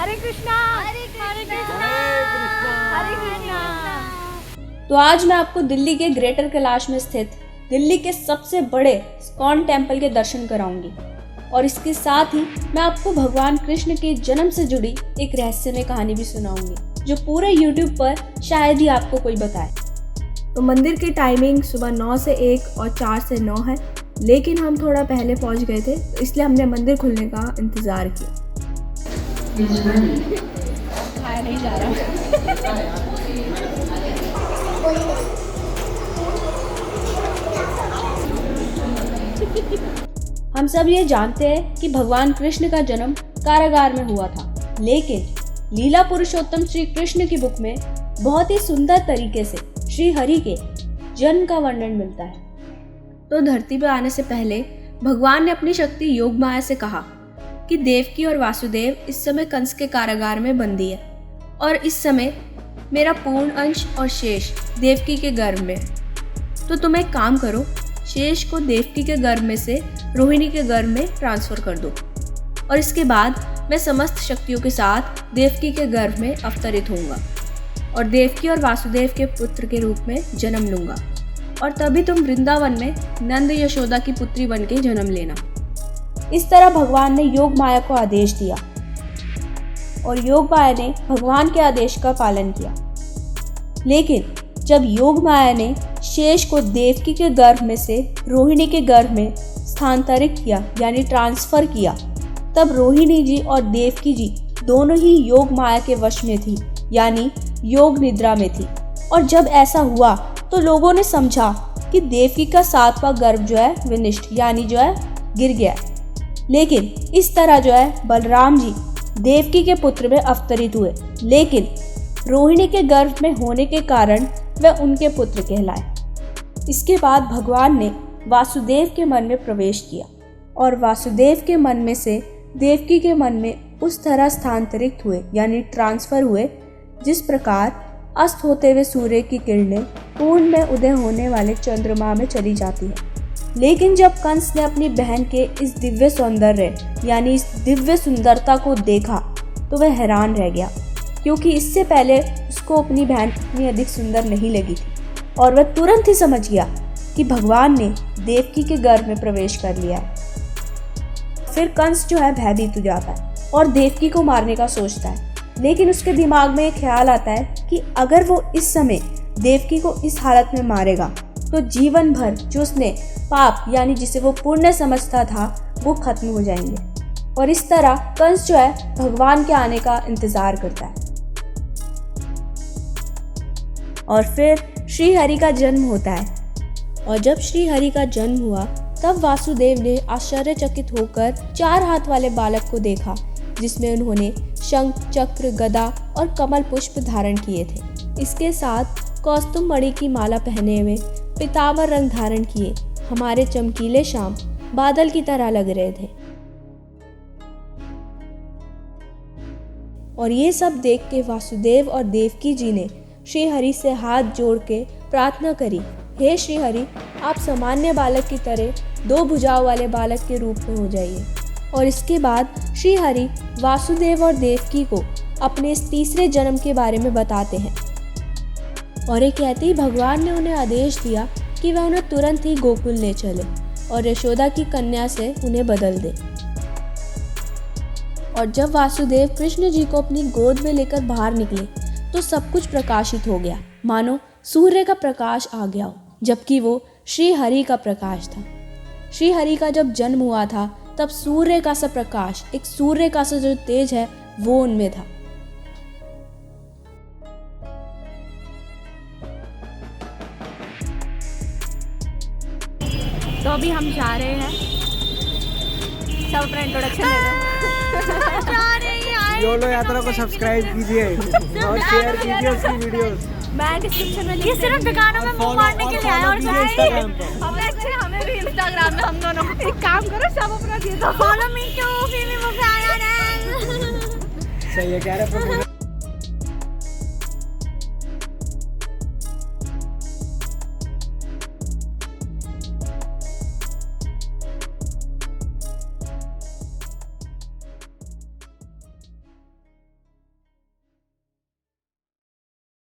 हरे कृष्णा हरे कृष्णा हरे कृष्णा। तो आज मैं आपको दिल्ली के ग्रेटर कैलाश में स्थित दिल्ली के सबसे बड़े इस्कॉन टेम्पल के दर्शन कराऊंगी और इसके साथ ही मैं आपको भगवान कृष्ण के जन्म से जुड़ी एक रहस्यमय कहानी भी सुनाऊंगी जो पूरे YouTube पर शायद ही आपको कोई बताए। तो मंदिर की टाइमिंग सुबह 9 से 1 और 4 से 9 है, लेकिन हम थोड़ा पहले पहुंच गए थे तो इसलिए हमने मंदिर खुलने का इंतज़ार किया। खाया नहीं जा रहा। हम सब ये जानते हैं कि भगवान कृष्ण का जन्म कारागार में हुआ था, लेकिन लीला पुरुषोत्तम श्री कृष्ण की बुक में बहुत ही सुंदर तरीके से श्री हरि के जन्म का वर्णन मिलता है। तो धरती पर आने से पहले भगवान ने अपनी शक्ति योग माया से कहा कि देवकी और वासुदेव इस समय कंस के कारागार में बंदी है और इस समय मेरा पूर्ण अंश और शेष देवकी के गर्भ में है। तो तुम एक काम करो, शेष को देवकी के गर्भ में से रोहिणी के गर्भ में ट्रांसफर कर दो और इसके बाद मैं समस्त शक्तियों के साथ देवकी के गर्भ में अवतरित होऊंगा और देवकी और वासुदेव के पुत्र के रूप में जन्म लूंगा और तभी तुम वृंदावन में नंद यशोदा की पुत्री बन के जन्म लेना। इस तरह भगवान ने योग माया को आदेश दिया और योग माया ने भगवान के आदेश का पालन किया। लेकिन जब योग माया ने शेष को देवकी के गर्भ में से रोहिणी के गर्भ में स्थानांतरित किया यानी ट्रांसफर किया, तब रोहिणी जी और देवकी जी दोनों ही योग माया के वश में थी यानी योग निद्रा में थी। और जब ऐसा हुआ तो लोगों ने समझा कि देवकी का 7वां गर्भ जो है विनिष्ट यानी जो है गिर गया। लेकिन इस तरह जो है बलराम जी देवकी के पुत्र में अवतरित हुए, लेकिन रोहिणी के गर्भ में होने के कारण वह उनके पुत्र कहलाए। इसके बाद भगवान ने वासुदेव के मन में प्रवेश किया और वासुदेव के मन में से देवकी के मन में उस तरह स्थानांतरित हुए यानी ट्रांसफर हुए जिस प्रकार अस्त होते हुए सूर्य की किरणें पूर्व में उदय होने वाले चंद्रमा में चली जाती है। लेकिन जब कंस ने अपनी बहन के इस दिव्य सौंदर्य यानी इस दिव्य सुंदरता को देखा तो वह हैरान रह गया, क्योंकि इससे पहले उसको अपनी बहन इतनी अधिक सुंदर नहीं लगी थी और वह तुरंत ही समझ गया कि भगवान ने देवकी के गर्भ में प्रवेश कर लिया है। फिर कंस जो है भयभीत हो जाता है और देवकी को मारने का सोचता है, लेकिन उसके दिमाग में एक ख्याल आता है कि अगर वो इस समय देवकी को इस हालत में मारेगा तो जीवन भर जो उसने पाप यानी जिसे वो पुण्य समझता था वो खत्म हो जाएंगे। और इस तरह कंस जो है भगवान के आने का इंतजार करता है। और फिर श्री हरि का जन्म होता है और जब श्री हरि का जन्म हुआ तब वासुदेव ने आश्चर्यचकित होकर 4 हाथ वाले बालक को देखा जिसमें उन्होंने शंख, चक्र, गदा और कमल पुष्प धारण किए थे। इसके साथ कौस्तुभ मणि की माला पहने हुए पीतांबर रंग धारण किए हमारे चमकीले श्याम बादल की तरह लग रहे थे। और ये सब देख के वासुदेव और देवकी जी ने श्री हरि से हाथ जोड़ के प्रार्थना करी, हे श्री हरि, आप सामान्य बालक की तरह 2 भुजाओं वाले बालक के रूप में हो जाइए। और इसके बाद श्री हरि वासुदेव और देवकी को अपने इस तीसरे जन्म के बारे में बताते हैं और ये कहते ही भगवान ने उन्हें आदेश दिया कि वह उन्हें तुरंत ही गोकुल ले चले और यशोदा की कन्या से उन्हें बदल दे। और जब वासुदेव कृष्ण जी को अपनी गोद में लेकर बाहर निकले तो सब कुछ प्रकाशित हो गया, मानो सूर्य का प्रकाश आ गया हो, जबकि वो श्री हरि का प्रकाश था। श्री हरि का जब जन्म हुआ था तब सूर्य का सा प्रकाश, एक सूर्य का सा जो तेज है वो उनमें था। तो अभी हम जा रहे हैं, सब अपना इंट्रोडक्शन दे दो। योलो यात्रा को सब्सक्राइब कीजिए और शेयर कीजिए उसकी वीडियोस। मैं डिस्क्रिप्शन में ये सिर्फ दुकानों में मुंह मारने के लिए आया और हमें एक्चुअली हमें भी इंस्टाग्राम में हम दोनों एक काम करो सब अपना दे दो, फॉलो मी टू फीमी मुफे आया। सही है, कह रहे